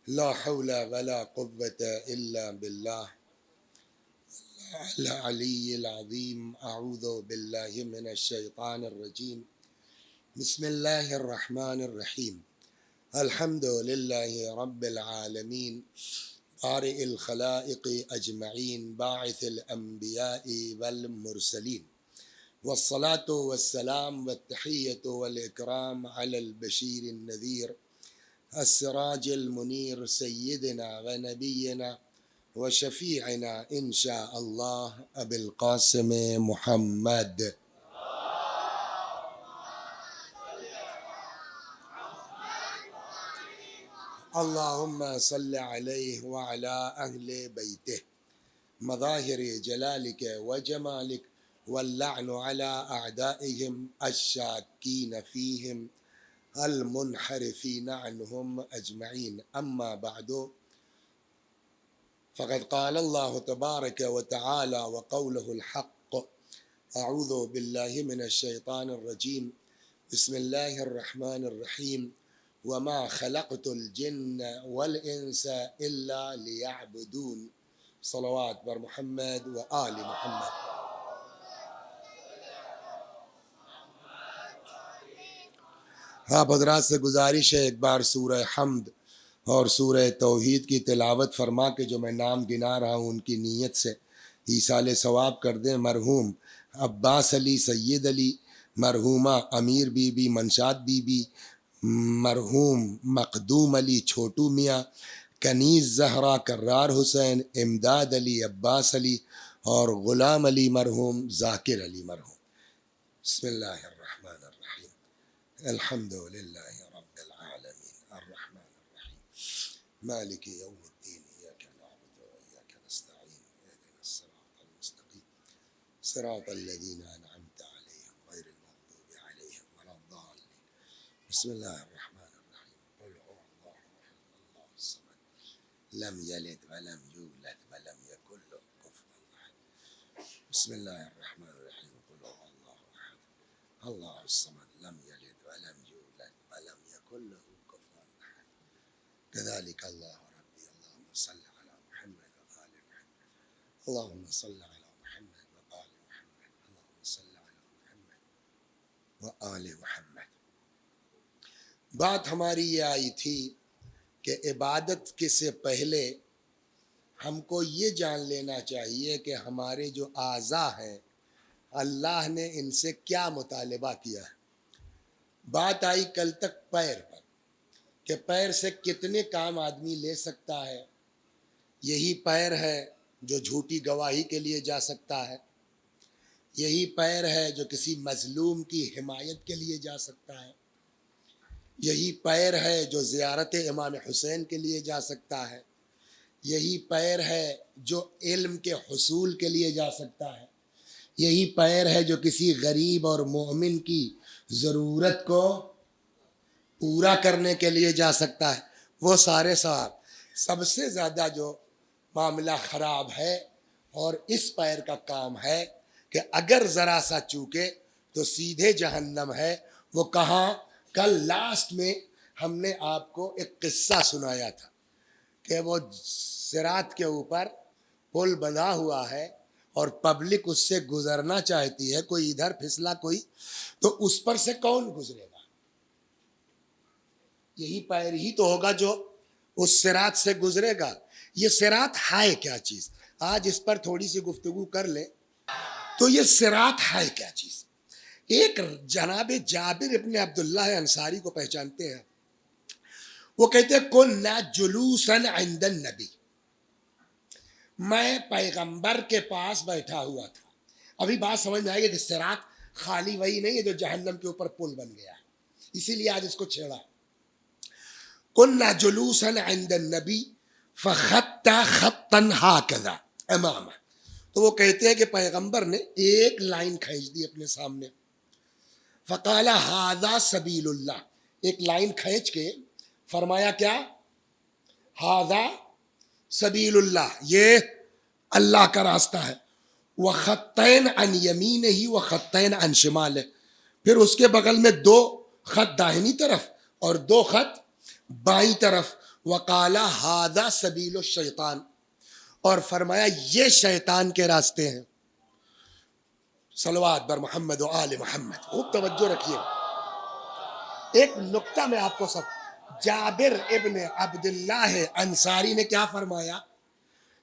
لا حول ولا قوة إلا بالله العلي العظيم. أعوذ بالله من الشيطان الرجيم. بسم الله الرحمن الرحيم. الحمد لله رب العالمين، بارئ الخلائق أجمعين، باعث الأنبياء والمرسلين، والصلاة والسلام والتحية والإكرام على البشير النذير السراج المنير سيدنا ونبينا وشفيعنا إن شاء الله أبي القاسم محمد. اللهم صل عليه وعلى أهل بيته مظاهر جلالك وجمالك، واللعن على أعدائهم الشاكين فيهم المنحرفين عنهم أجمعين. أما بعد، فقد قال الله تبارك وتعالى وقوله الحق: أعوذ بالله من الشيطان الرجيم. بسم الله الرحمن الرحيم. وما خلقت الجن والإنس إلا ليعبدون. صلوات بر محمد وآل محمد. آپ حضرات سے گزارش ہے ایک بار سورہ حمد اور سورہ توحید کی تلاوت فرما کے جو میں نام گنا رہا ہوں ان کی نیت سے ایصال ثواب کر دیں۔ مرحوم عباس علی سید علی، مرحومہ امیر بی بی منشاد بی بی، مرحوم مقدوم علی چھوٹو میاں، کنیز زہرا کرار حسین، امداد علی عباس علی اور غلام علی مرحوم، ذاکر علی مرحوم۔ بسم اللہ الرحمن الرحیم۔ الحمد للہ رب العالمین الرحمن الرحیم مالک یوم الدین ایاک نعبد و ایاک نستعین اهدنا الصراط المستقیم صراط الذین انعمت علیہم غیر المغضوب علیہم ولا الضالین۔ بسم اللہ الرحمن الرحیم۔ قل هو اللہ احد اللہ الصمد لم یلد ولم یولد ولم یکن له کفوا احد۔ بسم اللہ الرحمن الرحیم۔ قل هو اللہ احد اللہ الصمد لم یلد ولم یولد ولم یکن له کفوا احد۔ كذلك اللہ ربی اللهم صل على محمد وآل محمد اللهم صل على محمد وآل محمد اللهم صل على محمد وآل محمد۔ بات ہماری یہ آئی تھی کہ عبادت کے سے پہلے ہم کو یہ جان لینا چاہیے کہ ہمارے جو اعضاء ہیں اللہ نے ان سے کیا مطالبہ کیا ہے۔ بات آئی کل تک پیر پر کہ پیر سے کتنے کام آدمی لے سکتا ہے۔ یہی پیر ہے جو جھوٹی گواہی کے لیے جا سکتا ہے، یہی پیر ہے جو کسی مظلوم کی حمایت کے لیے جا سکتا ہے، یہی پیر ہے جو زیارت امام حسین کے لیے جا سکتا ہے، یہی پیر ہے جو علم کے حصول کے لیے جا سکتا ہے، یہی پیر ہے جو کسی غریب اور مومن کی ضرورت کو پورا کرنے کے لیے جا سکتا ہے۔ وہ سارے سب سے زیادہ جو معاملہ خراب ہے اور اس پیر کا کام ہے کہ اگر ذرا سا چوکے تو سیدھے جہنم ہے۔ وہ کہاں؟ کل لاسٹ میں ہم نے آپ کو ایک قصہ سنایا تھا کہ وہ صراط کے اوپر پل بندھا ہوا ہے اور پبلک اس سے گزرنا چاہتی ہے، کوئی ادھر پھسلا کوئی، تو اس پر سے کون گزرے گا؟ یہی پیر ہی تو ہوگا جو اس صراط سے گزرے گا۔ یہ صراط ہے کیا چیز؟ آج اس پر تھوڑی سی گفتگو کر لیں۔ تو یہ صراط ہے کیا چیز؟ ایک جناب جابر ابن عبداللہ انصاری کو پہچانتے ہیں؟ وہ کہتے ہیں کنا جلوسا عند النبی، میں پیغمبر کے پاس بیٹھا ہوا تھا۔ ابھی بات سمجھ میں آئے گی کہ صراط خالی وہی نہیں ہے جو جہنم کے اوپر پل بن گیا ہے، اسی لیے آج اس کو چھیڑا۔ کنا جلوسا عند النبی فخط خطا ہکذا امامہ، تو وہ کہتے ہیں کہ پیغمبر نے ایک لائن کھینچ دی اپنے سامنے، فقال ھذا سبیل اللہ، ایک لائن کھینچ کے فرمایا کیا؟ ھذا سبیل اللہ، یہ اللہ کا راستہ ہے۔ وخطین عن یمینہ وخطین عن شمالہ، پھر اس کے بغل میں دو خط داہنی طرف اور دو خط بائیں طرف۔ وقال ھذا سبیل الشیطان، اور فرمایا یہ شیطان کے راستے ہیں. صلوات بر محمد و آل محمد. خوب توجہ رکھیے. ایک نقطہ میں آپ کو جابر ابن عبداللہ انصاری نے کیا فرمایا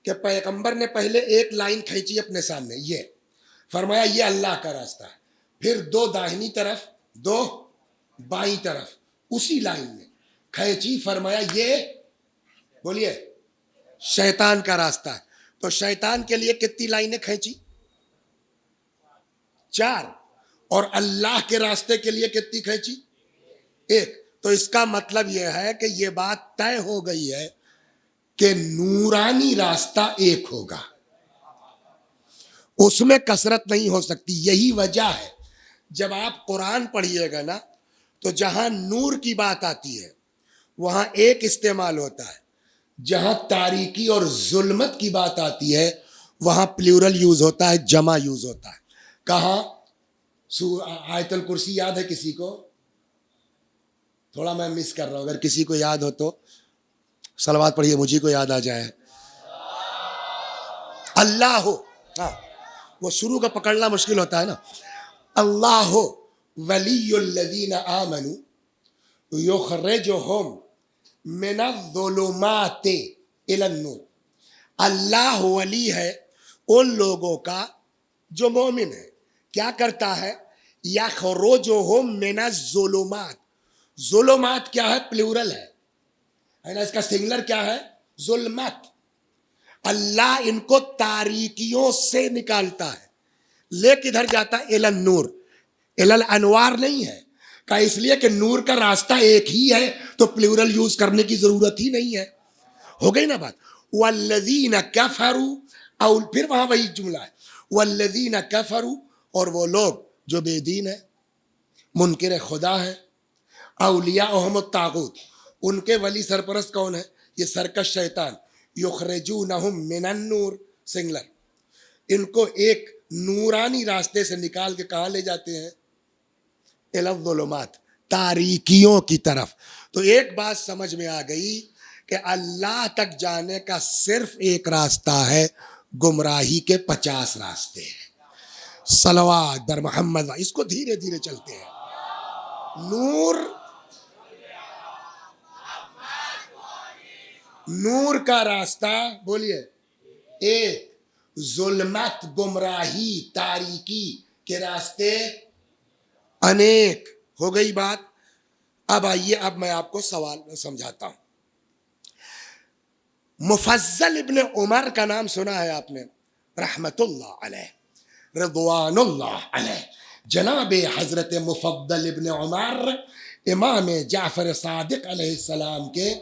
کہ پیغمبر نے پہلے ایک لائن کھینچی اپنے سامنے، یہ فرمایا یہ اللہ کا راستہ ہے، پھر دو داہنی طرف دو بائیں طرف اسی لائن میں کھینچی، فرمایا یہ بولیے شیطان کا راستہ ہے. تو شیطان کے لیے کتنی لائنیں کھینچی؟ 4. اور اللہ کے راستے کے لیے کتنی کھینچی؟ 1. تو اس کا مطلب یہ ہے کہ یہ بات طے ہو گئی ہے کہ نورانی راستہ ایک ہوگا، اس میں کثرت نہیں ہو سکتی. یہی وجہ ہے جب آپ قرآن پڑھیے گا نا تو جہاں نور کی بات آتی ہے وہاں ایک استعمال ہوتا ہے، جہاں تاریکی اور ظلمت کی بات آتی ہے وہاں پلیورل یوز ہوتا ہے، جمع یوز ہوتا ہے. کہاں؟ آیت الکرسی یاد ہے کسی کو؟ تھوڑا میں مس کر رہا ہوں، اگر کسی کو یاد ہو تو صلوات پڑھیے، مجھے کو یاد آ جائے. اللہ ہو، ہاں وہ شروع کا پکڑنا مشکل ہوتا ہے نا. اللہ ولی الذین آمنوا یخرجہم من الظلمات الی النور. اللہ ولی ہے ان لوگوں کا جو مومن ہے. کیا کرتا ہے؟ یخرجہم من الظلمات. ظلمات کیا ہے؟ پلورل ہے نا، اس کا سنگلر کیا ہے؟ ظلمت. اللہ ان کو تاریکیوں سے نکالتا ہے، لے کدھر جاتا ہے؟ الی النور. الی الانوار نہیں ہے، کہ اس لیے کہ نور کا راستہ ایک ہی ہے تو پلورل یوز کرنے کی ضرورت ہی نہیں ہے. ہو گئی نا بات. والذین کفروا، اور پھر وہاں وہی جملہ ہے، والذین کفروا، اور وہ لوگ جو بے دین ہے، منکر خدا ہے، اولیاءہم الطاغوت، ان کے ولی سرپرست کون ہے؟ یہ سرکش شیطان. یخرجونہم من النور سنگلر. ان کو ایک نورانی راستے سے نکال کے کہاں لے جاتے ہیں؟ الی الظلمات، تاریکیوں کی طرف. تو ایک بات سمجھ میں آ گئی کہ اللہ تک جانے کا صرف ایک راستہ ہے، گمراہی کے 50 راستے ہیں. صلوات بر محمد. اس کو دھیرے دھیرے چلتے ہیں. نور کا راستہ بولیے ایک، ظلمت گمراہی تاریکی کے راستے انیک. ہو گئی بات. اب آئیے، اب میں آپ کو سوال سمجھاتا ہوں. مفضل ابن عمر کا نام سنا ہے آپ نے، رحمت اللہ علیہ، رضوان اللہ علیہ. جناب حضرت مفضل ابن عمر امام جعفر صادق علیہ السلام کے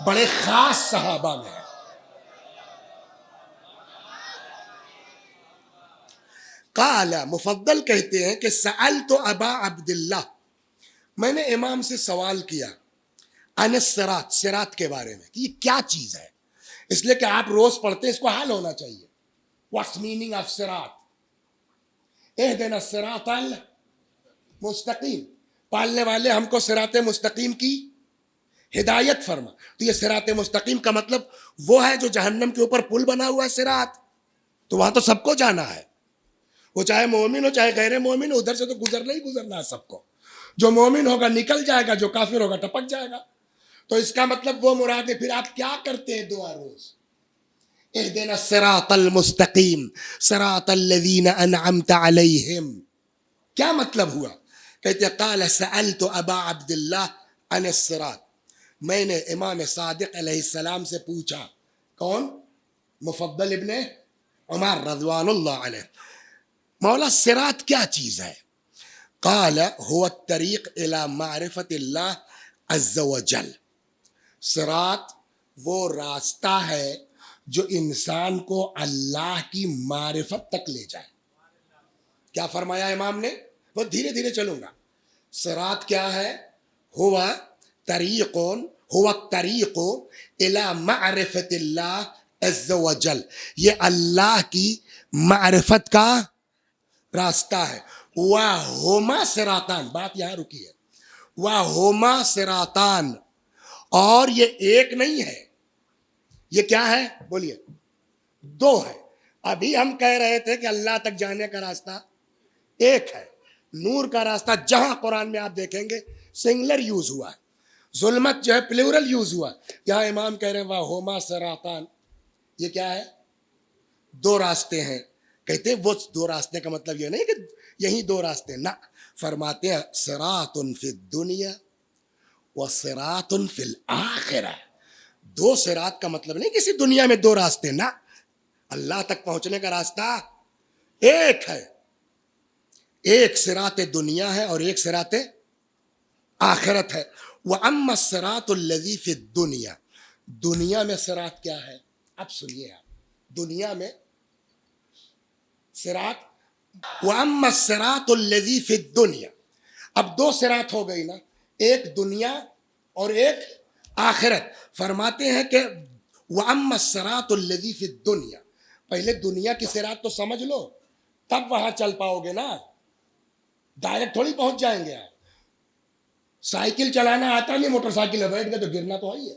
بڑے خاص صحابہ میں ہیں. قال، مفضل کہتے ہیں کہ سألت ابا عبداللہ، میں نے امام سے سوال کیا، عن الصراط، صراط کے بارے میں، کہ یہ کیا چیز ہے. اس لیے کہ آپ روز پڑھتے ہیں، اس کو حل ہونا چاہیے. What's meaning of صراط؟ اہدنا الصراط المستقیم. پالنے والے ہم کو صراط مستقیم کی ہدایت فرما. تو یہ صراط مستقیم کا مطلب وہ ہے جو جہنم کے اوپر پل بنا ہوا ہے صراط. تو وہاں تو سب کو جانا ہے، وہ چاہے مومن ہو چاہے غیر مومن ہو، ادھر سے تو گزرنا ہی گزرنا ہے سب کو. جو مومن ہوگا نکل جائے گا، جو کافر ہوگا ٹپک جائے گا. تو اس کا مطلب وہ مراد ہے. پھر آپ کیا کرتے ہیں دعا روز؟ اہدنا الصراط المستقیم صراط الذین انعمت علیہم. کیا مطلب ہوا؟ کہتے قال سألت ابا عبداللہ عن الصراط، میں نے امام صادق علیہ السلام سے پوچھا. کون؟ مفضل ابن عمر رضوان اللہ علیہ. مولا صراط کیا چیز ہے؟ قال هو الطریق الى معرفت اللہ عز وجل. صراط وہ راستہ ہے جو انسان کو اللہ کی معرفت تک لے جائے. کیا فرمایا امام نے؟ وہ دھیرے دھیرے چلوں گا. صراط کیا ہے؟ ہوا طریقون، ہوا الطریق الی معرفت اللہ عز وجل. یہ اللہ کی معرفت کا راستہ ہے. وَهُمَا صِرَاطَانِ، بات یہاں رکی ہے. وَهُمَا صِرَاطَانِ، اور یہ ایک نہیں ہے, یہ کیا ہے بولیے, دو ہے. ابھی ہم کہہ رہے تھے کہ اللہ تک جانے کا راستہ ایک ہے, نور کا راستہ جہاں قرآن میں آپ دیکھیں گے سنگلر یوز ہوا ہے, ظلمت جو ہے پلورل یوز ہوا ہے. یہاں امام کہہ رہے ہیں وَهُمَا صِرَاطَانِ, یہ کیا ہے, دو راستے ہیں. کہتے ہیں وہ دو راستے کا مطلب یہ نہیں کہ یہی دو راستے, نہ, فرماتے ہیں صِرَاطٌ فِي الدُّنْيَا وَصِرَاطٌ فِي الْآخِرَةِ. دو صراط کا مطلب نہیں کسی دنیا میں دو راستے, نہ, اللہ تک پہنچنے کا راستہ ایک ہے. ایک صراط دنیا ہے اور ایک صراط آخرت ہے. وَأَمَّا الصِّرَاطُ الَّذِي فِي الدُّنْيَا, دنیا میں صراط کیا ہے, اب سنیے آپ, دنیا میں صراط, وَأَمَّا الصِّرَاطُ الَّذِي فِي الدُّنْيَا, اب دو صراط ہو گئی نا, ایک دنیا اور ایک آخرت. فرماتے ہیں کہ وَأَمَّا الصِّرَاطُ الَّذِي فِي الدُّنْيَا, پہلے دنیا کی صراط تو سمجھ لو تب وہاں چل پاؤ گے نا, ڈائریکٹ تھوڑی پہنچ جائیں گے آپ. سائیکل چلانا آتا نہیں, موٹر سائیکل میں بیٹھ گئے تو گرنا تو ہے.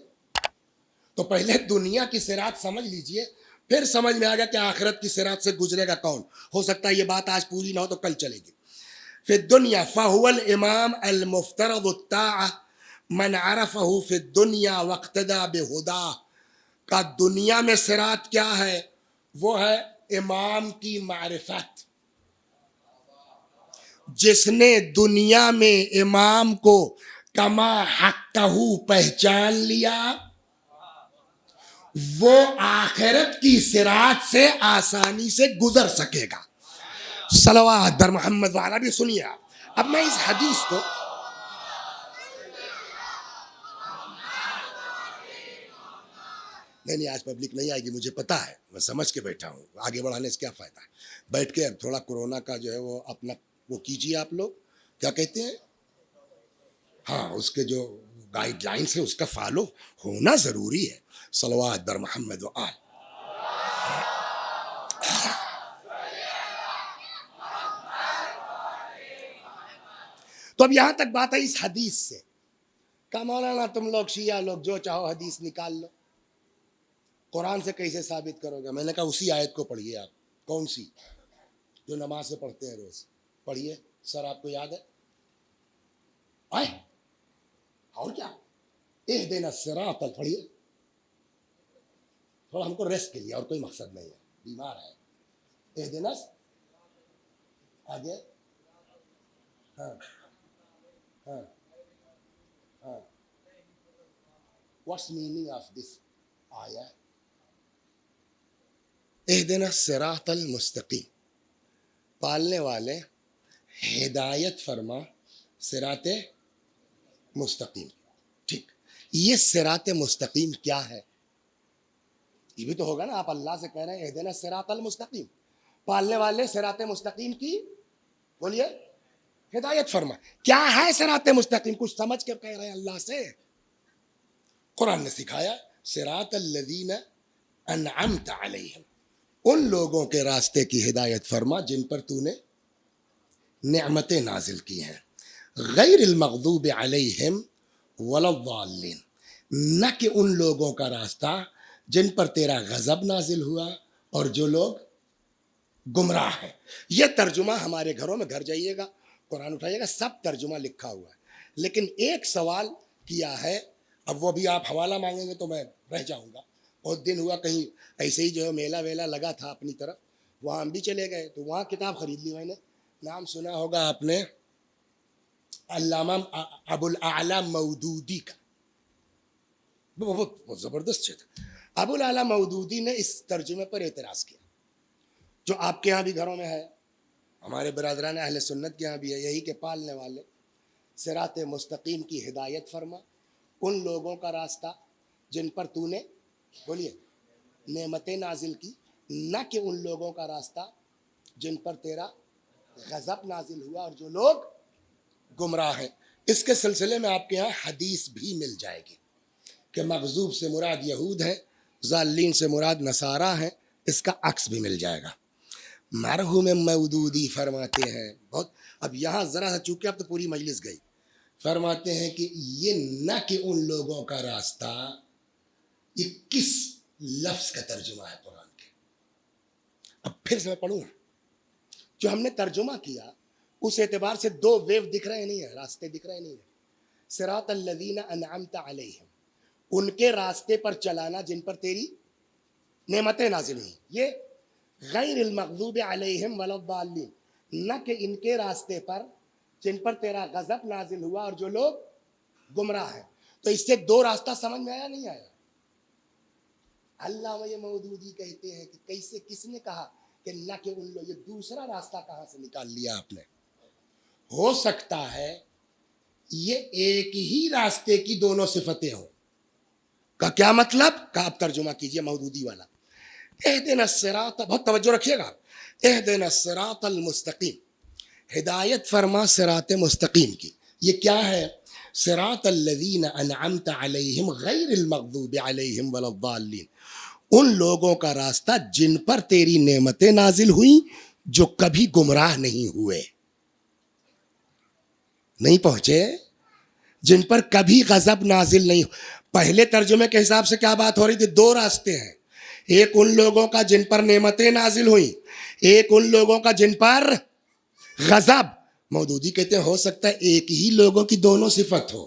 تو پہلے دنیا کی صراط سمجھ لیجئے, پھر سمجھ میں آ گیا کہ آخرت کی صراط سے گزرے گا کون. ہو سکتا ہے یہ بات آج پوری نہ ہو تو کل چلے گی. فی الدنیا فہو الامام المفترض الطاعہ من عرفہ فی الدنیا واقتدى بہداہ, کا دنیا میں صراط کیا ہے, وہ ہے امام کی معرفت. جس نے دنیا میں امام کو کما حقہ پہچان لیا, وہ آخرت کی صراط سے آسانی سے گزر سکے گا. صلوات در محمد وعلا بھی سنیے آپ. اب میں اس حدیث کو نہیں آج پبلک نہیں آئے گی مجھے پتا ہے, میں سمجھ کے بیٹھا ہوں, آگے بڑھانے سے کیا فائدہ ہے. بیٹھ کے تھوڑا کورونا کا جو ہے وہ اپنا وہ کیجیے, آپ لوگ کیا کہتے ہیں, ہاں اس کے جو گائیڈ لائنس ہے اس کا فالو ہونا ضروری ہے. صلوات در محمد و آل. تو اب یہاں تک بات ہے اس حدیث سے, کہ مولانا تم لوگ شیعہ لوگ جو چاہو حدیث نکال لو, قرآن سے کیسے ثابت کرو گے. میں نے کہا اسی آیت کو پڑھیے آپ. کون سی, جو نماز سے پڑھتے ہیں روز, پڑھیے. سر آپ کو یاد ہے آئے, اور کیا, اہدنا الصراط, پڑھیے. تھوڑا ہم کو ریسٹ کے لیے, اور کوئی مقصد نہیں ہے, بیمار ہے. اہدنا, آگے, ہاں ہاں ہاں. What's meaning of this آیا, اہدنا الصراط المستقیم, پالنے والے ہدایت فرما صراط مستقیم. ٹھیک, یہ صراط مستقیم کیا ہے, یہ بھی تو ہوگا نا. آپ اللہ سے کہہ رہے ہیں اہدنا الصراط المستقیم, پالنے والے صراط مستقیم کی بولیے ہدایت فرما. کیا ہے صراط مستقیم, کچھ سمجھ کے کہہ رہے ہیں اللہ سے. قرآن نے سکھایا صراط الذین انعمت علیہم, ان لوگوں کے راستے کی ہدایت فرما جن پر تو نے نعمتیں نازل کی ہیں. غیر المغضوب علیہم ولا الضالین, نہ کہ ان لوگوں کا راستہ جن پر تیرا غضب نازل ہوا اور جو لوگ گمراہ ہیں. یہ ترجمہ ہمارے گھروں میں, گھر جائیے گا قرآن اٹھائیے گا, سب ترجمہ لکھا ہوا ہے. لیکن ایک سوال کیا ہے, اب وہ بھی آپ حوالہ مانگیں گے تو میں رہ جاؤں گا. بہت دن ہوا کہیں ایسے ہی جو ہے میلہ ویلا لگا تھا اپنی طرف, وہاں ہم بھی چلے گئے تو وہاں کتاب خرید لی میں نے. نام سنا ہوگا آپ نے علامہ ابو الاعلی مودودی کا, بہت زبردست چیز. ابو الاعلی مودودی نے اس ترجمے پر اعتراض کیا, جو آپ کے ہاں بھی گھروں میں ہے, ہمارے برادران اہل سنت کے ہاں بھی ہے, یہی کہ پالنے والے صراط مستقیم کی ہدایت فرما ان لوگوں کا راستہ جن پر تو نے بولیے نعمتیں نازل کی, نہ کہ ان لوگوں کا راستہ جن پر تیرا غضب نازل ہوا اور جو لوگ گمراہ ہیں. اس کے سلسلے میں آپ کے ہاں حدیث بھی مل جائے گی کہ مغضوب سے مراد یہود ہیں, ضالین سے مراد نصارہ ہیں. اس کا عکس بھی مل جائے گا. مرحوم مودودی فرماتے ہیں بہت, اب یہاں ذرا سا چونکہ اب تو پوری مجلس گئی, فرماتے ہیں کہ یہ نہ کہ ان لوگوں کا راستہ، یہ کس لفظ کا ترجمہ ہے قرآن کے؟ اب پھر سے میں پڑھوں گا. جو ہم نے ترجمہ کیا اس اعتبار سے دو ویو دکھ رہے نہیں ہیں، راستے دکھ رہے نہیں ہیں. صراط الذین انعمت علیہم، ان کے راستے پر چلانا جن پر تیری نعمتیں نازل ہوئی. یہ غیر المغضوب علیہم ولا الضالین، نہ کہ ان کے راستے پر جن پر تیرا غضب نازل ہوا اور جو لوگ گمراہ ہیں. تو اس سے دو راستہ سمجھ میں آیا نہیں آیا؟ علامہ مودودی کہتے ہیں کہ کیسے، کس نے کہا کہ نہ کہ ان لوگ، یہ دوسرا راستہ کہاں سے نکال لیا آپ نے؟ ہو سکتا ہے یہ ایک ہی راستے کی دونوں صفتیں ہوں. کا کیا مطلب؟ کا آپ ترجمہ کیجئے مودودی والا. اہدنا الصراط، بہت توجہ رکھیے گا، اہدنا الصراط المستقیم، ہدایت فرما صراط مستقیم کی. یہ کیا ہے؟ صراط الذین انعمت علیہم غیر المغضوب علیہم ولا الضالین، ان لوگوں کا راستہ جن پر تیری نعمتیں نازل ہوئیں جو کبھی گمراہ نہیں ہوئے. نہیں پہنچے؟ جن پر کبھی غضب نازل نہیں. پہلے ترجمے کے حساب سے کیا بات ہو رہی تھی؟ دو راستے ہیں، ایک ان لوگوں کا جن پر نعمتیں نازل ہوئیں، ایک ان لوگوں کا جن پر غضب. مودودی کہتے ہیں ہو سکتا ہے ایک ہی لوگوں کی دونوں صفت ہو،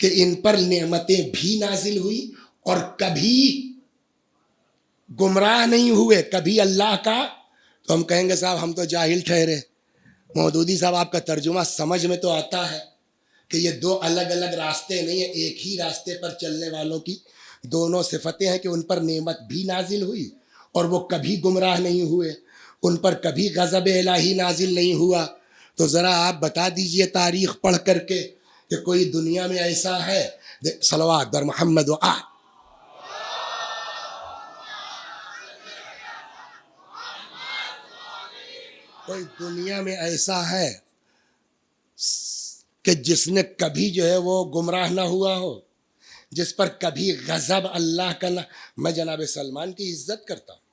کہ ان پر نعمتیں بھی نازل ہوئی اور کبھی گمراہ نہیں ہوئے، کبھی اللہ کا. تو ہم کہیں گے صاحب ہم تو جاہل ٹھہرے. مودودی صاحب آپ کا ترجمہ سمجھ میں تو آتا ہے کہ یہ دو الگ الگ راستے نہیں ہیں، ایک ہی راستے پر چلنے والوں کی دونوں صفتیں ہیں کہ ان پر نعمت بھی نازل ہوئی اور وہ کبھی گمراہ نہیں ہوئے، ان پر کبھی غضب الہی نازل نہیں ہوا. تو ذرا آپ بتا دیجئے تاریخ پڑھ کر کے کہ کوئی دنیا میں ایسا ہے، صلوات بر محمد و آل، کوئی دنیا میں ایسا ہے کہ جس نے کبھی جو ہے وہ گمراہ نہ ہوا ہو، جس پر کبھی غضب اللہ کا نہ. میں جناب سلمان کی عزت کرتا ہوں،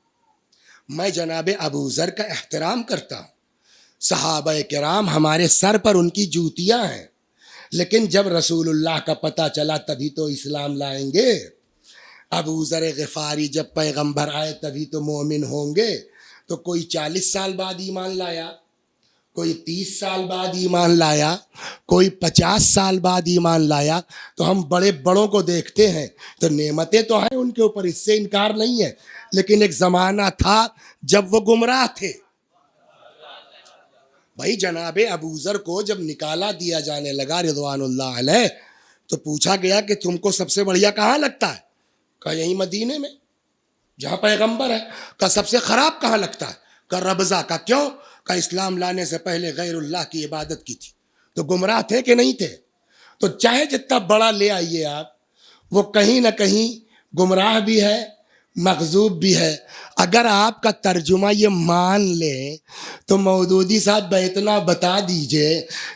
میں جناب ابو ذر کا احترام کرتا ہوں، صحابہ کرام ہمارے سر پر ان کی جوتیاں ہیں، لیکن جب رسول اللہ کا پتہ چلا تبھی تو اسلام لائیں گے. ابو ذر غفاری جب پیغمبر آئے تبھی تو مومن ہوں گے. تو کوئی 40 سال بعد ایمان لایا، کوئی 30 سال بعد ایمان لایا، کوئی 50 سال بعد ایمان لایا. تو ہم بڑے بڑوں کو دیکھتے ہیں تو نعمتیں تو ہیں ان کے اوپر، اس سے انکار نہیں ہے، لیکن ایک زمانہ تھا جب وہ گمراہ تھے. بھائی جناب ابو ذر کو جب نکالا دیا جانے لگا رضوان اللہ علیہ تو پوچھا گیا کہ تم کو سب سے بڑھیا کہاں لگتا ہے؟ کہا یہی مدینے میں جہاں پیغمبر ہے. کہا سب سے خراب کہاں لگتا ہے؟ کہا ربضہ. کا کیوں؟ کہ اسلام لانے سے پہلے غیر اللہ کی عبادت کی تھی. تو گمراہ تھے کہ نہیں تھے؟ تو چاہے جتنا بڑا لے آئیے آپ، وہ کہیں نہ کہیں گمراہ بھی ہے، مغضوب بھی ہے. اگر آپ کا ترجمہ یہ مان لیں تو مودودی صاحب اتنا بتا دیجئے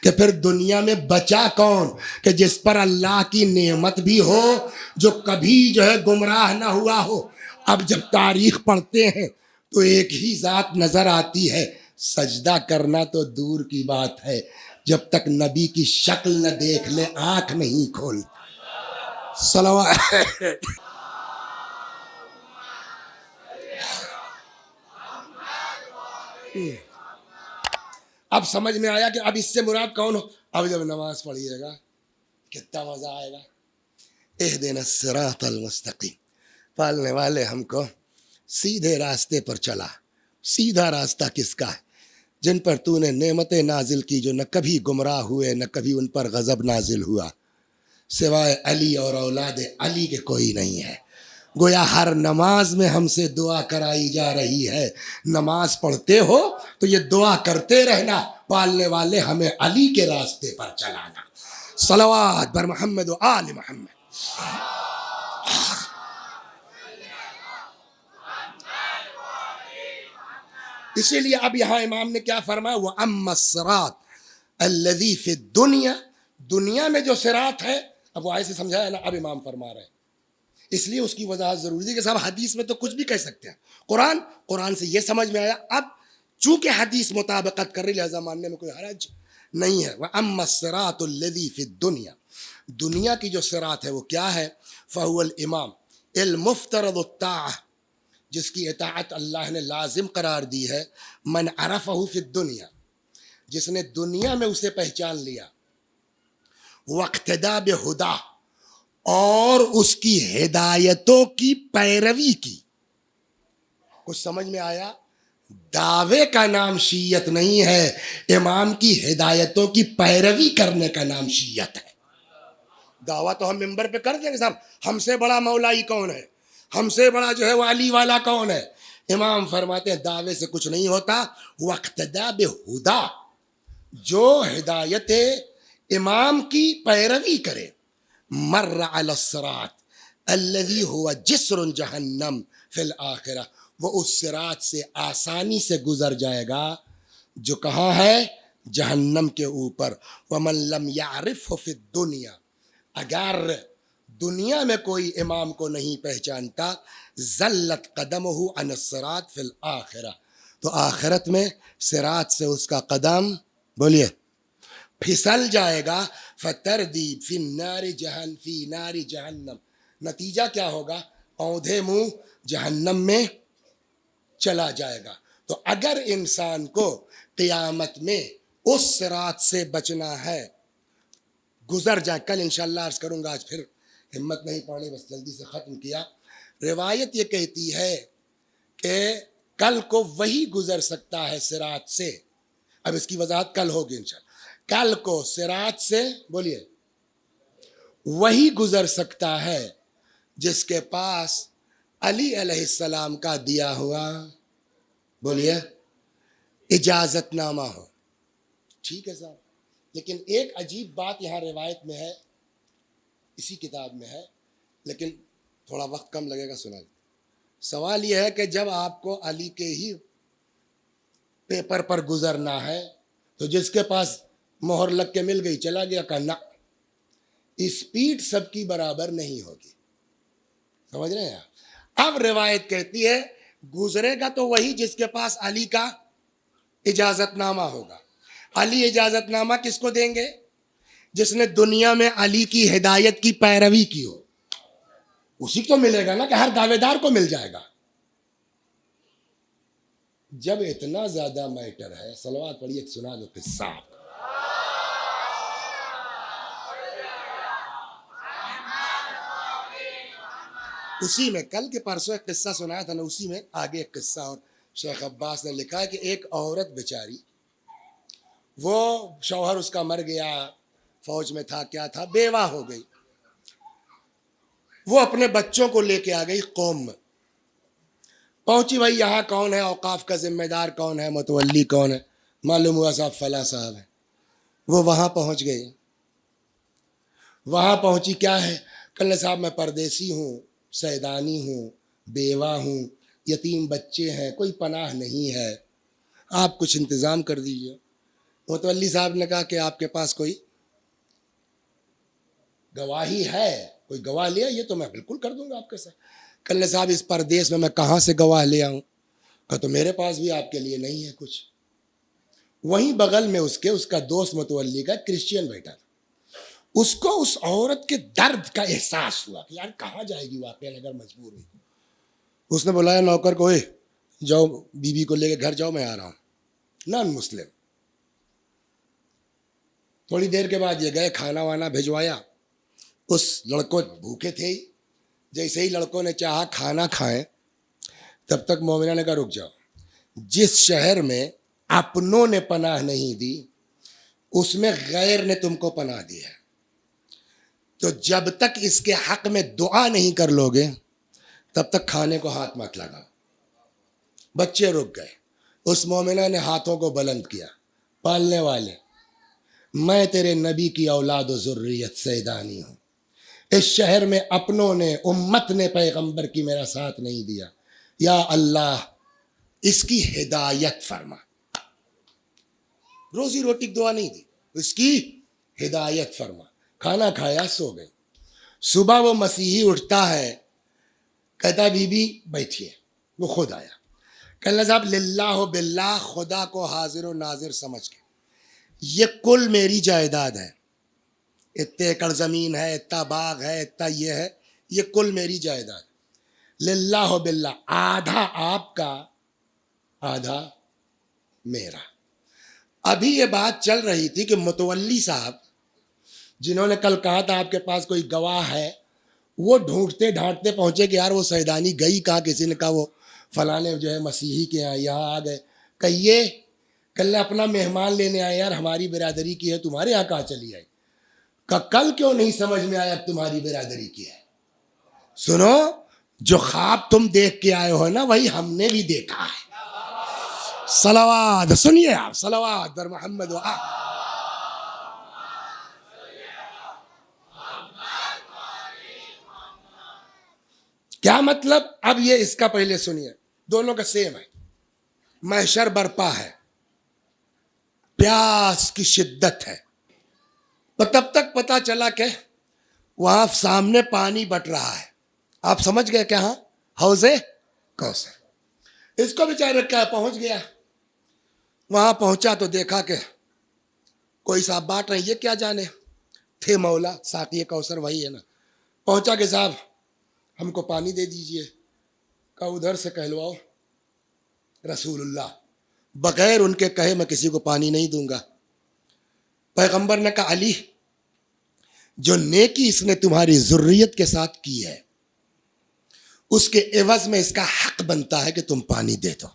کہ پھر دنیا میں بچا کون کہ جس پر اللہ کی نعمت بھی ہو، جو کبھی جو ہے گمراہ نہ ہوا ہو. اب جب تاریخ پڑھتے ہیں تو ایک ہی ذات نظر آتی ہے. سجدہ کرنا تو دور کی بات ہے، جب تک نبی کی شکل نہ دیکھ لے آنکھ نہیں کھول. صلوات. اب سمجھ میں آیا کہ اب اس سے مراد کون ہو. اب جب نماز پڑھیے گا کتنا مزہ آئے گا. اہدنا الصراط المستقیم، پالنے والے ہم کو سیدھے راستے پر چلا. سیدھا راستہ کس کا ہے؟ جن پر تو نے نعمتیں نازل کی، جو نہ کبھی گمراہ ہوئے نہ کبھی ان پر غضب نازل ہوا. سوائے علی اور اولاد علی کے کوئی نہیں ہے. گویا ہر نماز میں ہم سے دعا کرائی جا رہی ہے. نماز پڑھتے ہو تو یہ دعا کرتے رہنا، پالنے والے ہمیں علی کے راستے پر چلانا. صلوات بر محمد و آل محمد. اسی لیے اب یہاں امام نے کیا فرمایا؟ وَأَمَّا الصِّرَاطُ الَّذِي فِي الدُّنْيَا، دنیا میں جو صراط ہے، اب وہ ایسے سمجھایا نا، اب امام فرما رہے ہیں. اس لیے اس کی وضاحت ضروری ہے کہ صاحب حدیث میں تو کچھ بھی کہہ سکتے ہیں، قرآن سے یہ سمجھ میں آیا. اب چونکہ حدیث مطابقت کر رہی لہذا ماننے میں کوئی حرج نہیں ہے. وَأَمَّا الصِّرَاطُ الَّذِي فِي الدُّنْيَا, دنیا کی جو صراط ہے وہ کیا ہے؟ فَهُوَ الْإِمَامُ الْمُفْتَرَضُ الطَّاعَةُ, جس کی اطاعت اللہ نے لازم قرار دی ہے. من عرفہ فی الدنیا, جس نے دنیا میں اسے پہچان لیا. واقتداء بہدا, اور اس کی ہدایتوں کی پیروی کی. کچھ سمجھ میں آیا؟ دعوے کا نام شیعت نہیں ہے, امام کی ہدایتوں کی پیروی کرنے کا نام شیعت ہے. دعویٰ تو ہم ممبر پہ کر دیں گے صاحب, ہم سے بڑا مولائی کون ہے, ہم سے بڑا جو ہے وہ علی والا کون ہے. امام فرماتے ہیں دعوے سے کچھ نہیں ہوتا. واقتداء بہدا, جو ہدایت امام کی پیروی کرے. مر علی الصراط الذی هو جسر جہنم فی الآخرہ, وہ اس صراط سے آسانی سے گزر جائے گا جو کہاں ہے؟ جہنم کے اوپر. ومن لم یعرفہ فی الدنیا, اگر دنیا میں کوئی امام کو نہیں پہچانتا, زلت قدمہ عن الصراط فی الآخرہ, تو آخرت میں صراط سے اس کا قدم, بولیے, پھسل جائے گا. فتردیب فی نار جہنم, نتیجہ کیا ہوگا؟ اوندھے منہ جہنم میں چلا جائے گا. تو اگر انسان کو قیامت میں اس صراط سے بچنا ہے, گزر جائے. کل انشاءاللہ عرض کروں گا, آج پھر ہمت نہیں پڑی, بس جلدی سے ختم کیا. روایت یہ کہتی ہے کہ کل کو وہی گزر سکتا ہے صراط سے. اب اس کی وضاحت کل ہوگی انشاءاللہ. کل کو صراط سے, بولیے, وہی گزر سکتا ہے جس کے پاس علی علیہ السلام کا دیا ہوا, بولیے, اجازت نامہ ہو. ٹھیک ہے صاحب, لیکن ایک عجیب بات یہاں روایت میں ہے, اسی کتاب میں ہے, لیکن تھوڑا وقت کم لگے گا, سنا. سوال یہ ہے کہ جب آپ کو علی کے ہی پیپر پر گزرنا ہے تو جس کے پاس مہر لگ کے مل گئی چلا گیا, کہا نہ, اسپیڈ سب کی برابر نہیں ہوگی. سمجھ رہے ہیں؟ اب روایت کہتی ہے گزرے گا تو وہی جس کے پاس علی کا اجازت نامہ ہوگا. علی اجازت نامہ کس کو دیں گے؟ جس نے دنیا میں علی کی ہدایت کی پیروی کی ہو, اسی کو ملے گا نا, کہ ہر دعوے دار کو مل جائے گا. جب اتنا زیادہ میٹر ہے, صلوات پڑھیے, ایک سنا دو قصہ. اسی میں کل کے پرسوں ایک قصہ سنایا تھا نا, اسی میں آگے ایک قصہ. اور شیخ عباس نے لکھا ہے کہ ایک عورت بیچاری, وہ شوہر اس کا مر گیا, فوج میں تھا, کیا تھا, بیوہ ہو گئی. وہ اپنے بچوں کو لے کے آ گئی قوم میں. پہنچی, بھائی یہاں کون ہے, اوقاف کا ذمہ دار کون ہے, متولی کون ہے, معلوم ہوا صاحب فلاں صاحب ہے. وہ وہاں پہنچ گئی. وہاں پہنچی, کیا ہے, کل صاحب میں پردیسی ہوں, سیدانی ہوں, بیوہ ہوں, یتیم بچے ہیں, کوئی پناہ نہیں ہے, آپ کچھ انتظام کر دیجئے. متولی صاحب نے کہا کہ آپ کے پاس کوئی گواہی ہے, کوئی گواہ لیا, یہ تو میں بالکل کر دوں گا آپ کے ساتھ. کل صاحب اس پردیس میں کہاں سے گواہ لے آؤں؟ کہا تو میرے پاس بھی آپ کے لیے نہیں ہے کچھ. وہیں بغل میں اس کا دوست متولی کا کرسچین بیٹھا تھا. اس کو اس عورت کے درد کا احساس ہوا کہ یار کہاں جائے گی واقعا اگر مجبور ہوئی. اس نے بلایا نوکر کو, جاؤ بیوی کو لے کے گھر جاؤ, میں آ رہا ہوں. نان مسلم. تھوڑی دیر کے بعد یہ گئے, کھانا وانا بھجوایا. اس لڑکوں بھوکے تھے ہی, جیسے ہی لڑکوں نے چاہا کھانا کھائیں, تب تک مومنہ نے کہا رک جاؤ, جس شہر میں اپنوں نے پناہ نہیں دی اس میں غیر نے تم کو پناہ دی ہے, تو جب تک اس کے حق میں دعا نہیں کر لو گے تب تک کھانے کو ہاتھ مت لگاؤ. بچے رک گئے. اس مومنہ نے ہاتھوں کو بلند کیا, پالنے والے, میں تیرے نبی کی اولاد و ذریت سیدانی ہوں. اس شہر میں اپنوں نے, امت نے پیغمبر کی میرا ساتھ نہیں دیا, یا اللہ اس کی ہدایت فرما. روزی روٹی دعا نہیں دی, اس کی ہدایت فرما. کھانا کھایا, سو گئے. صبح وہ مسیحی اٹھتا ہے, کہتا بی بی بیٹھیے. وہ خود آیا, کہنے صاحب للہ باللہ, خدا کو حاضر و ناظر سمجھ کے یہ کل میری جائیداد ہے، اتنے ایکڑ زمین ہے، اتنا باغ ہے، اتنا یہ ہے، یہ کل میری جائیداد، للہ و باللہ، آدھا آپ کا آدھا میرا۔ ابھی یہ بات چل رہی تھی کہ متولی صاحب جنہوں نے کل کہا تھا آپ کے پاس کوئی گواہ ہے، وہ ڈھونڈتے ڈھانٹتے پہنچے کہ یار وہ سیدانی گئی کہاں، کسی نے کہا وہ فلانے جو ہے مسیحی کے یہاں آ گئے، کہیے کل اپنا مہمان لینے آئے، یار ہماری برادری کی ہے، تمہارے یہاں کہاں چلی آئی؟ کہ کل کیوں نہیں سمجھ میں آیا اب تمہاری برادری کی ہے؟ سنو، جو خواب تم دیکھ کے آئے ہو نا، وہی ہم نے بھی دیکھا ہے۔ صلوات سنیے آپ، صلوات بر محمد و آل۔ کیا مطلب؟ اب یہ اس کا پہلے سنیے، دونوں کا سیم ہے۔ محشر برپا ہے، پیاس کی شدت ہے، تو تب تک پتا چلا کہ وہاں سامنے پانی بٹ رہا ہے، آپ سمجھ گئے کیا؟ ہاں، حوض کوثر۔ اس کو بیچارے کیا پہنچ گیا، وہاں پہنچا تو دیکھا کہ کوئی صاحب بانٹ رہے ہیں، یہ کیا جانے تھے مولا ساقی کوثر وہی ہے نا۔ پہنچا کہ صاحب ہم کو پانی دے دیجئے، کہ ادھر سے کہلواؤ رسول اللہ، بغیر ان کے کہے میں کسی کو پانی نہیں دوں گا۔ پیغمبر نے کہا علی، جو نیکی اس نے تمہاری ذریت کے ساتھ کی ہے، اس کے عوض میں اس کا حق بنتا ہے کہ تم پانی دے دو۔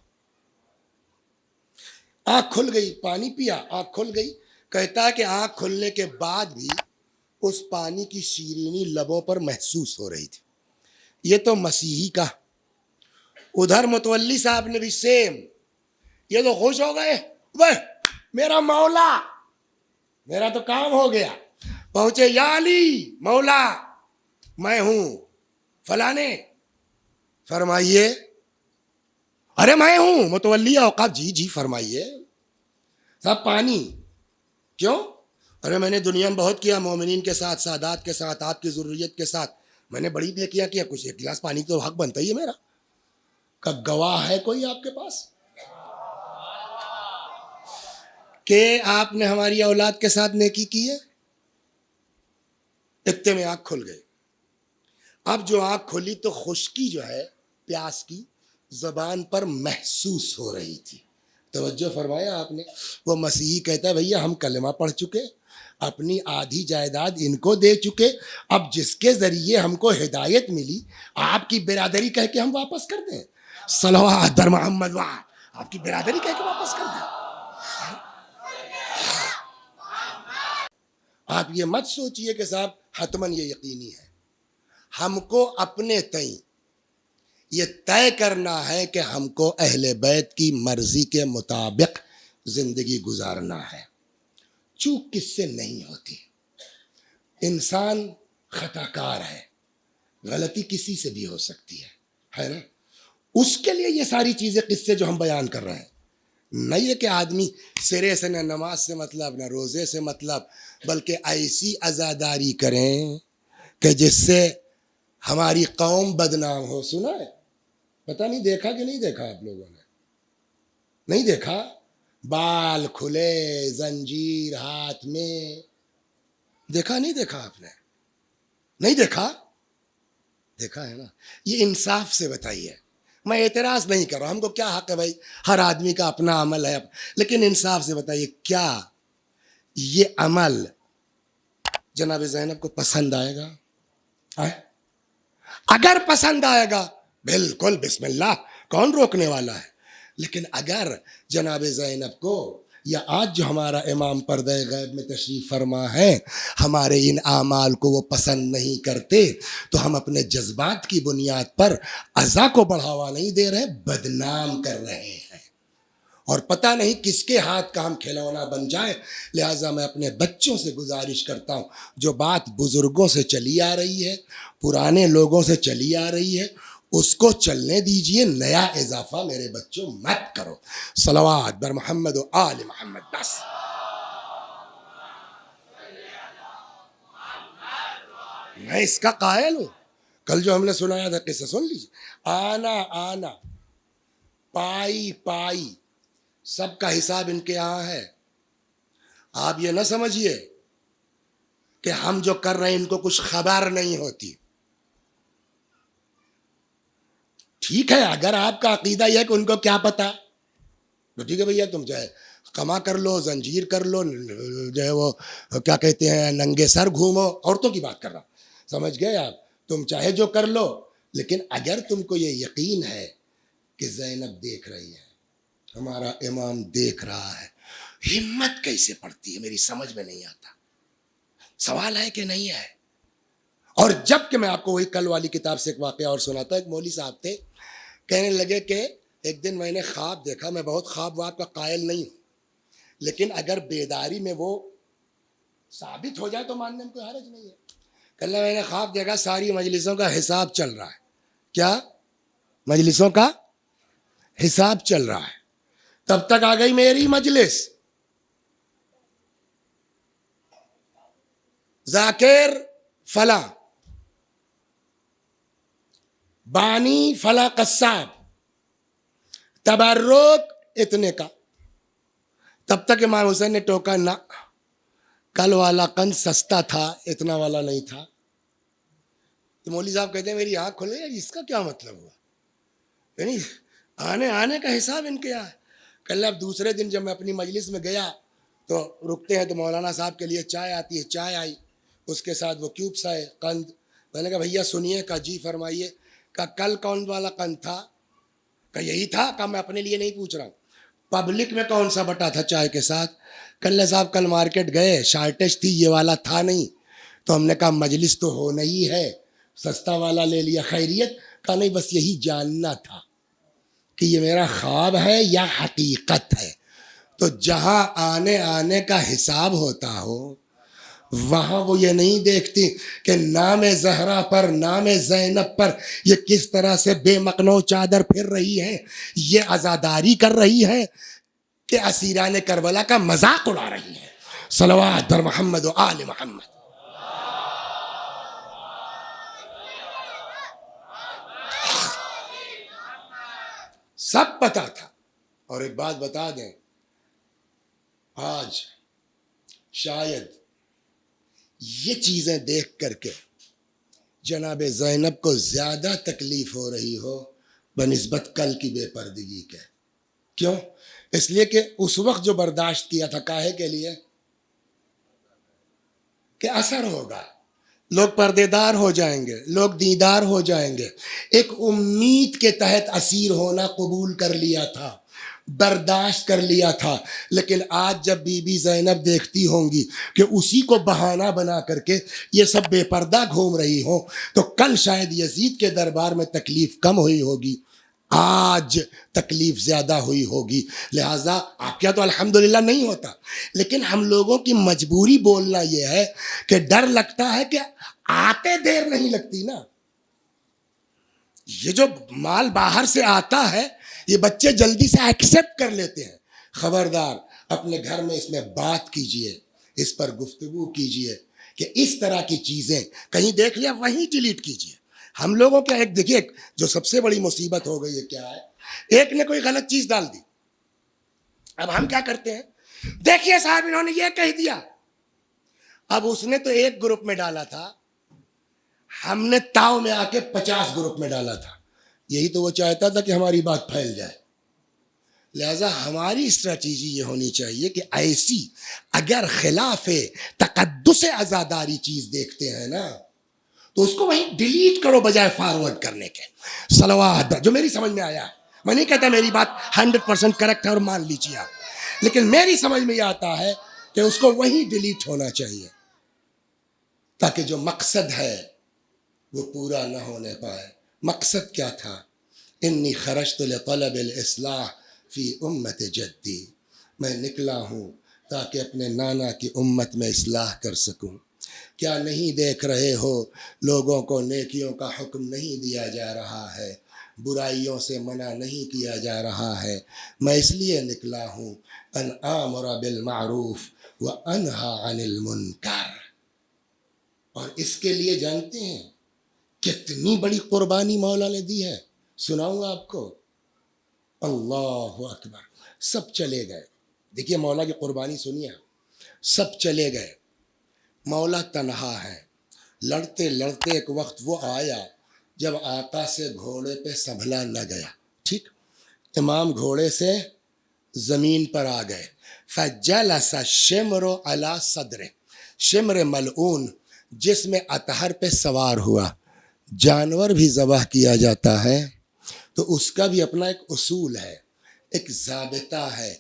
آنکھ کھل گئی، پانی پیا، آنکھ کھل گئی۔ کہتا ہے کہ آنکھ کھلنے کے بعد بھی اس پانی کی شیرینی لبوں پر محسوس ہو رہی تھی۔ یہ تو مسیحی کا۔ ادھر متولی صاحب نے بھی سیم، یہ تو خوش ہو گئے، وہ میرا مولا، میرا تو کام ہو گیا۔ پہنچے، یا علی مولا میں ہوں فلانے، فرمائیے۔ ارے میں ہوں متولی اوقاف، جی جی فرمائیے صاحب، پانی کیوں؟ ارے میں نے دنیا میں بہت کیا، مومنین کے ساتھ، سادات کے ساتھ، آپ کی ضروریت کے ساتھ، میں نے بڑی نیکیاں کیا، کچھ ایک گلاس پانی تو حق بنتا ہی ہے میرا۔ کہ گواہ ہے کوئی آپ کے پاس کہ آپ نے ہماری اولاد کے ساتھ نیکی کی ہے؟ اتنے میں آنکھ کھل گئی۔ اب جو آنکھ کھلی تو خشکی جو ہے پیاس کی زبان پر محسوس ہو رہی تھی۔ توجہ فرمایا آپ نے؟ وہ مسیحی کہتا ہے بھیا ہم کلمہ پڑھ چکے، اپنی آدھی جائیداد ان کو دے چکے، اب جس کے ذریعے ہم کو ہدایت ملی، آپ کی برادری کہہ کے ہم واپس کر دیں؟ صلوات بر محمد وآل، آپ کی برادری کہہ کے واپس کر دیں؟ آپ یہ مت سوچئے کہ صاحب حتماً یہ یقینی ہے، ہم کو اپنے تئیں یہ طے کرنا ہے کہ ہم کو اہل بیت کی مرضی کے مطابق زندگی گزارنا ہے۔ چوک کس سے نہیں ہوتی، انسان خطا کار ہے، غلطی کسی سے بھی ہو سکتی ہے نا؟ اس کے لیے یہ ساری چیزیں قصے جو ہم بیان کر رہے ہیں، نہیں ہے کہ آدمی سرے سے نہ نماز سے مطلب نہ روزے سے مطلب، بلکہ ایسی عزاداری کریں کہ جس سے ہماری قوم بدنام ہو۔ سنا ہے؟ پتہ نہیں دیکھا کہ نہیں دیکھا آپ لوگوں نے؟ نہیں دیکھا؟ بال کھلے، زنجیر ہاتھ میں، دیکھا نہیں دیکھا آپ نے؟ نہیں دیکھا؟ دیکھا ہے نا؟ یہ انصاف سے بتائیے، میں اعتراض نہیں کر رہا، ہم کو کیا حق ہے بھائی، ہر آدمی کا اپنا عمل ہے، لیکن انصاف سے بتائیے کیا یہ عمل جناب زینب کو پسند آئے گا؟ اگر پسند آئے گا بالکل بسم اللہ، کون روکنے والا ہے؟ لیکن اگر جناب زینب کو یا آج جو ہمارا امام پردہ غیب میں تشریف فرما ہے ہمارے ان اعمال کو وہ پسند نہیں کرتے، تو ہم اپنے جذبات کی بنیاد پر ازا کو بڑھاوا نہیں دے رہے، بدنام کر رہے ہیں، اور پتہ نہیں کس کے ہاتھ کا ہم کھلونا بن جائیں۔ لہٰذا میں اپنے بچوں سے گزارش کرتا ہوں، جو بات بزرگوں سے چلی آ رہی ہے، پرانے لوگوں سے چلی آ رہی ہے، اس کو چلنے دیجئے، نیا اضافہ میرے بچوں مت کرو۔ صلوات بر محمد و آل محمد۔ بس میں اس کا قائل ہوں۔ کل جو ہم نے سنایا تھا قصہ سن لیجیے، آنا آنا پائی پائی سب کا حساب ان کے یہاں ہے، آپ یہ نہ سمجھیے کہ ہم جو کر رہے ہیں ان کو کچھ خبر نہیں ہوتی. ٹھیک ہے اگر آپ کا عقیدہ یہ ہے کہ ان کو کیا پتا تو ٹھیک ہے بھیا, تم چاہے کما کر لو, زنجیر کر لو, جو ہے وہ کیا کہتے ہیں ننگے سر گھومو, عورتوں کی بات کر رہا ہوں, سمجھ گئے آپ, تم چاہے جو کر لو, لیکن اگر تم کو یہ یقین ہے کہ زینب دیکھ رہی ہے, ہمارا امام دیکھ رہا ہے, ہمت کیسے پڑتی ہے میری سمجھ میں نہیں آتا. سوال ہے کہ نہیں ہے. اور جب کہ میں آپ کو وہی کل والی کتاب سے ایک واقعہ اور سناتا, ایک مولوی صاحب تھے, کہنے لگے کہ ایک دن میں نے خواب دیکھا, میں بہت خواب واب کا قائل نہیں ہوں, لیکن اگر بیداری میں وہ ثابت ہو جائے تو ماننے میں کوئی حرج نہیں ہے. کل میں نے خواب دیکھا ساری مجلسوں کا حساب چل رہا ہے. کیا مجلسوں کا حساب چل رہا ہے. تب تک آ گئی میری مجلس, ذاکر فلاں, بانی فلاں قصاب, تبرک اتنے کا. تب تک امام حسین نے ٹوکا, نہ کل والا قند سستا تھا, اتنا والا نہیں تھا. تو مولوی صاحب کہتے ہیں میری آنکھ کھل گئی, اس کا کیا مطلب ہوا, یعنی آنے کا حساب ان کے یہاں. کل اب دوسرے دن جب میں اپنی مجلس میں گیا تو رکتے ہیں تو مولانا صاحب کے لیے چائے آتی ہے, چائے آئی, اس کے ساتھ وہ کیوبس آئے قند. میں نے کہا بھیا سنیے, کہا جی فرمائیے. کہا کل کون والا قند تھا؟ کہا یہی تھا. کہا میں اپنے لیے نہیں پوچھ رہا ہوں, پبلک میں کون سا بٹا تھا چائے کے ساتھ؟ کل صاحب کل مارکیٹ گئے, شارٹیج تھی, یہ والا تھا نہیں. تو ہم نے کہا مجلس تو ہونا ہی ہے, سستا والا لے لیا, خیریت؟ کہا نہیں بس یہی جاننا تھا کہ یہ میرا خواب ہے یا حقیقت ہے. تو جہاں آنے کا حساب ہوتا ہو وہاں وہ یہ نہیں دیکھتی کہ نام زہرا پر, نام زینب پر یہ کس طرح سے بے مقنو چادر پھر رہی ہے, یہ عزاداری کر رہی ہے کہ اسیران کربلا کا مذاق اڑا رہی ہے. صلوات بر محمد و آل محمد. سب پتا تھا. اور ایک بات بتا دیں, آج شاید یہ چیزیں دیکھ کر کے جناب زینب کو زیادہ تکلیف ہو رہی ہو بنسبت کل کی بے پردگی کے. کیوں؟ اس لیے کہ اس وقت جو برداشت کیا تھا کاہے کے لیے کہ اثر ہوگا, لوگ پردے دار ہو جائیں گے, لوگ دیندار ہو جائیں گے. ایک امید کے تحت اسیر ہونا قبول کر لیا تھا, برداشت کر لیا تھا. لیکن آج جب بی بی زینب دیکھتی ہوں گی کہ اسی کو بہانہ بنا کر کے یہ سب بے پردہ گھوم رہی ہوں, تو کل شاید یزید کے دربار میں تکلیف کم ہوئی ہوگی, آج تکلیف زیادہ ہوئی ہوگی. لہٰذا آپ کیا تو الحمدللہ نہیں ہوتا, لیکن ہم لوگوں کی مجبوری بولنا یہ ہے کہ ڈر لگتا ہے کہ آتے دیر نہیں لگتی نا. یہ جو مال باہر سے آتا ہے یہ بچے جلدی سے ایکسیپٹ کر لیتے ہیں. خبردار اپنے گھر میں اس میں بات کیجئے, اس پر گفتگو کیجئے کہ اس طرح کی چیزیں کہیں دیکھ لیا وہیں ڈیلیٹ کیجئے. ہم لوگوں کا ایک دیکھیے جو سب سے بڑی مصیبت ہو گئی ہے کیا ہے, ایک نے کوئی غلط چیز ڈال دی, اب ہم کیا کرتے ہیں, دیکھیے صاحب انہوں نے یہ کہہ دیا. اب اس نے تو ایک گروپ میں ڈالا تھا, ہم نے تاؤ میں آ کے 50 گروپ میں ڈالا تھا. یہی تو وہ چاہتا تھا کہ ہماری بات پھیل جائے. لہذا ہماری اسٹریٹجی یہ ہونی چاہیے کہ ایسی اگر خلاف تقدس عزاداری چیز دیکھتے ہیں نا تو اس کو وہیں ڈیلیٹ کرو بجائے فارورڈ کرنے کے. صلوات جو میری سمجھ میں آیا ہے, میں نہیں کہتا میری بات 100% کریکٹ ہے اور مان لیجیے آپ, لیکن میری سمجھ میں یہ آتا ہے کہ اس کو وہیں ڈیلیٹ ہونا چاہیے تاکہ جو مقصد ہے وہ پورا نہ ہونے پائے. مقصد کیا تھا؟ انی خرجت لطلب الاصلاح فی امت جدی, میں نکلا ہوں تاکہ اپنے نانا کی امت میں اصلاح کر سکوں. کیا نہیں دیکھ رہے ہو لوگوں کو نیکیوں کا حکم نہیں دیا جا رہا ہے, برائیوں سے منع نہیں کیا جا رہا ہے. میں اس لیے نکلا ہوں ان آمر بالمعروف وانہی عن المنکر. اور اس کے لیے جانتے ہیں کتنی بڑی قربانی مولا نے دی ہے, سناؤں آپ کو. اللہ اکبر, سب چلے گئے. دیکھیے مولا کی قربانی سنیے. سب چلے گئے، مولا تنہا ہے۔ لڑتے لڑتے ایک وقت وہ آیا جب آقا سے گھوڑے پہ سنبھلا نہ گیا، ٹھیک، امام گھوڑے سے زمین پر آ گئے۔ فجلس الشمر علی صدرہ، شمر ملعون جس میں اطہر پہ سوار ہوا۔ جانور بھی ذبح کیا جاتا ہے تو اس کا بھی اپنا ایک اصول ہے، ایک ضابطہ ہے،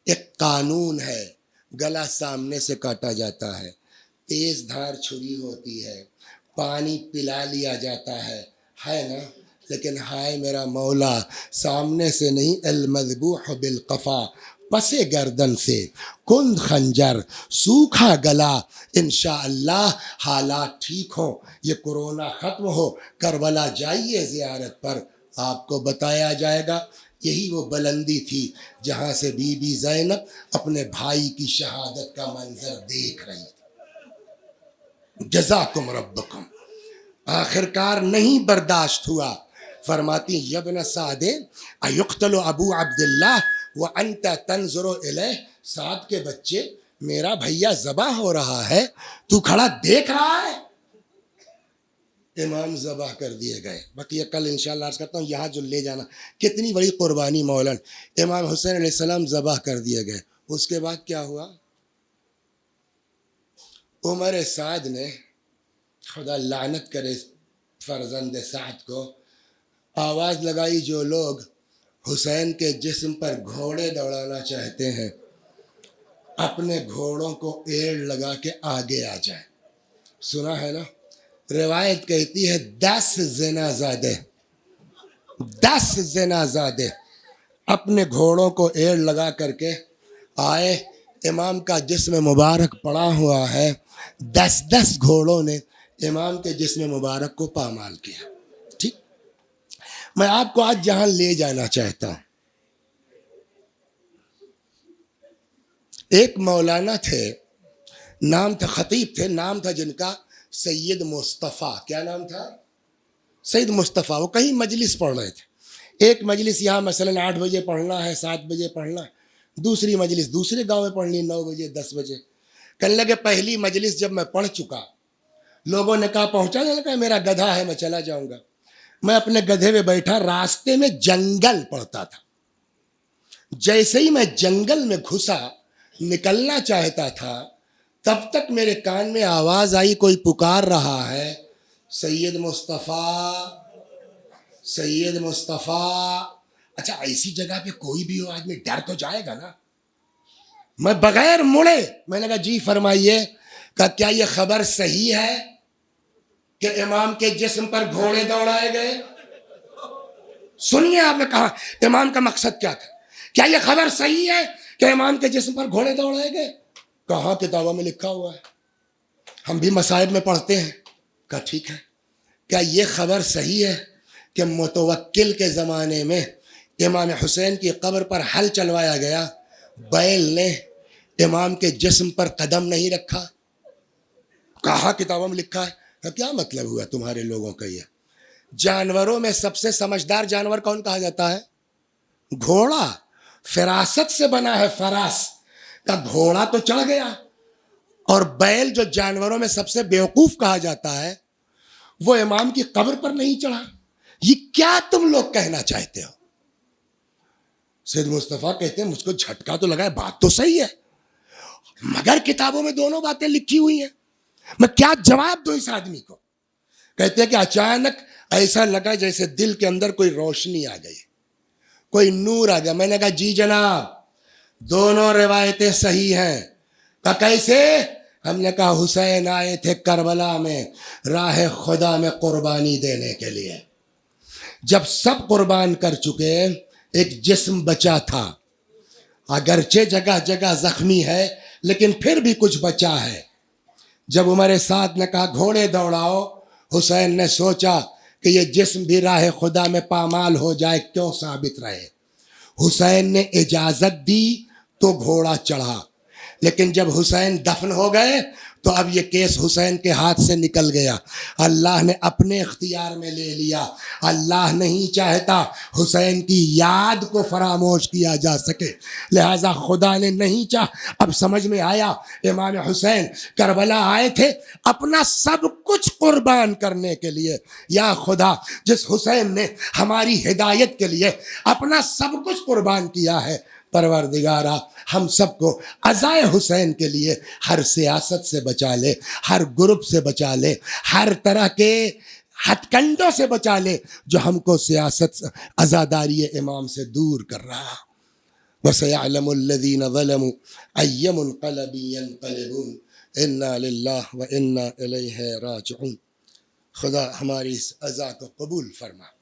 ایک قانون ہے۔ گلا سامنے سے کاٹا جاتا ہے، تیز دھار چھری ہوتی ہے، پانی پلا لیا جاتا ہے نا، لیکن ہائے میرا مولا، سامنے سے نہیں، المذبوح بالقفا، پسے گردن سے، کند خنجر، سوکھا گلا، انشاءاللہ حالات ٹھیک ہوں، یہ کورونا ختم ہو، کربلا جائیے زیارت پر، آپ کو بتایا جائے گا۔ یہی وہ بلندی تھی جہاں سے بی بی زینب اپنے بھائی کی شہادت کا منظر دیکھ رہی تھی۔ جزاکم ربکم، آخرکار نہیں برداشت ہوا، فرماتی یبن سعد ایقتل ابو عبداللہ وانت تنظر الیہ، سعد کے بچے، میرا بھیا ذبح ہو رہا ہے، تو کھڑا دیکھ رہا ہے۔ امام ذبح کر دیے گئے، بقیہ کل انشاءاللہ عرض کرتا ہوں، یہاں جو لے جانا کتنی بڑی قربانی مولانا۔ امام حسین علیہ السلام ذبح کر دیے گئے، اس کے بعد کیا ہوا؟ عمر سعد نے، خدا لعنت کرے فرزند سعد کو، آواز لگائی جو لوگ حسین کے جسم پر گھوڑے دوڑانا چاہتے ہیں اپنے گھوڑوں کو ایڑ لگا کے آگے آ جائیں۔ سنا ہے نا، روایت کہتی ہے 10 زنا زادے، 10 زنا زادے اپنے گھوڑوں کو ایڑ لگا کر کے آئے، امام کا جسم مبارک پڑا ہوا ہے، 10 گھوڑوں نے امام کے جسم مبارک کو پامال کیا۔ ٹھیک، میں آپ کو آج جہاں لے جانا چاہتا ہوں، ایک مولانا تھے، نام تھا، خطیب تھے، نام تھا جن کا سید مصطفیٰ۔ کیا نام تھا؟ سید مصطفیٰ۔ وہ کہیں مجلس پڑھ رہے تھے، ایک مجلس یہاں مثلاً 8 بجے پڑھنا ہے، 7 بجے پڑھنا ہے، دوسری مجلس دوسرے گاؤں میں پڑھنی 9 بجے 10 بجے۔ کہنے لگے پہلی مجلس جب میں پڑھ چکا، لوگوں نے کہا پہنچا، نے کہا میرا گدھا ہے میں چلا جاؤں گا۔ میں اپنے گدھے میں بیٹھا، راستے میں جنگل پڑتا تھا، جیسے ہی میں جنگل میں گھسا، نکلنا چاہتا تھا، تب تک میرے کان میں آواز آئی، کوئی پکار رہا ہے، سید مصطفیٰ، سید مصطفیٰ۔ اچھا ایسی جگہ پہ کوئی بھی ہو آدمی ڈر تو جائے گا نا۔ میں بغیر مڑے میں نے کہا جی فرمائیے، کہ کیا یہ خبر صحیح ہے کہ امام کے جسم پر گھوڑے دوڑائے گئے؟ سنیے آپ نے کہا امام کا مقصد کیا تھا، کیا یہ خبر صحیح ہے کہ امام کے جسم پر گھوڑے دوڑائے گئے؟ کہاں کتابوں میں لکھا ہوا ہے، ہم بھی مصائب میں پڑھتے ہیں۔ کہا ٹھیک ہے، کیا یہ خبر صحیح ہے کہ متوکل کے زمانے میں امام حسین کی قبر پر حل چلوایا گیا، بیل نے امام کے جسم پر قدم نہیں رکھا؟ کہاں کتابوں میں لکھا ہے؟ کیا مطلب ہوا تمہارے لوگوں کا؟ یہ جانوروں میں سب سے سمجھدار جانور کون کہا جاتا ہے؟ گھوڑا، فراست سے بنا ہے، فراس کا گھوڑا تو چڑھ گیا، اور بیل جو جانوروں میں سب سے بیوقوف کہا جاتا ہے وہ امام کی قبر پر نہیں چڑھا۔ یہ کیا تم لوگ کہنا چاہتے ہو؟ سید مصطفیٰ کہتے ہیں مجھ کو جھٹکا تو لگا ہے، بات تو صحیح ہے، مگر کتابوں میں دونوں باتیں لکھی ہوئی ہیں، میں کیا جواب دوں اس آدمی کو؟ کہتے ہیں کہ اچانک ایسا لگا جیسے دل کے اندر کوئی روشنی آ گئی، کوئی نور آ گیا۔ میں نے کہا جی جناب دونوں روایتیں صحیح ہیں۔ کہا کیسے؟ ہم نے کہا حسین آئے تھے کربلا میں راہ خدا میں قربانی دینے کے لیے، جب سب قربان کر چکے ایک جسم بچا تھا، اگرچہ جگہ جگہ زخمی ہے لیکن پھر بھی کچھ بچا ہے۔ جب عمر سعد نے کہا گھوڑے دوڑاؤ، حسین نے سوچا کہ یہ جسم بھی راہ خدا میں پامال ہو جائے، کیوں ثابت رہے۔ حسین نے اجازت دی تو گھوڑا چڑھا، لیکن جب حسین دفن ہو گئے تو اب یہ کیس حسین کے ہاتھ سے نکل گیا، اللہ نے اپنے اختیار میں لے لیا۔ اللہ نہیں چاہتا حسین کی یاد کو فراموش کیا جا سکے، لہذا خدا نے نہیں اب سمجھ میں آیا امام حسین کربلا آئے تھے اپنا سب کچھ قربان کرنے کے لیے۔ یا خدا، جس حسین نے ہماری ہدایت کے لیے اپنا سب کچھ قربان کیا ہے، پروردگارا ہم سب کو عزائے حسین کے لیے ہر سیاست سے بچا لے، ہر گروپ سے بچا لے، ہر طرح کے ہتھ کنڈوں سے بچا لے جو ہم کو سیاست عزاداری امام سے دور کر رہا۔ وَسَيَعْلَمُ الَّذِينَ ظَلَمُوا أَيَّ مُنقَلَبٍ يَنقَلِبُونَ إِنَّا لِلَّهِ وَإِنَّا إِلَيْهِ رَاجِعُونَ۔ خدا ہماری اس عزا کو قبول فرما۔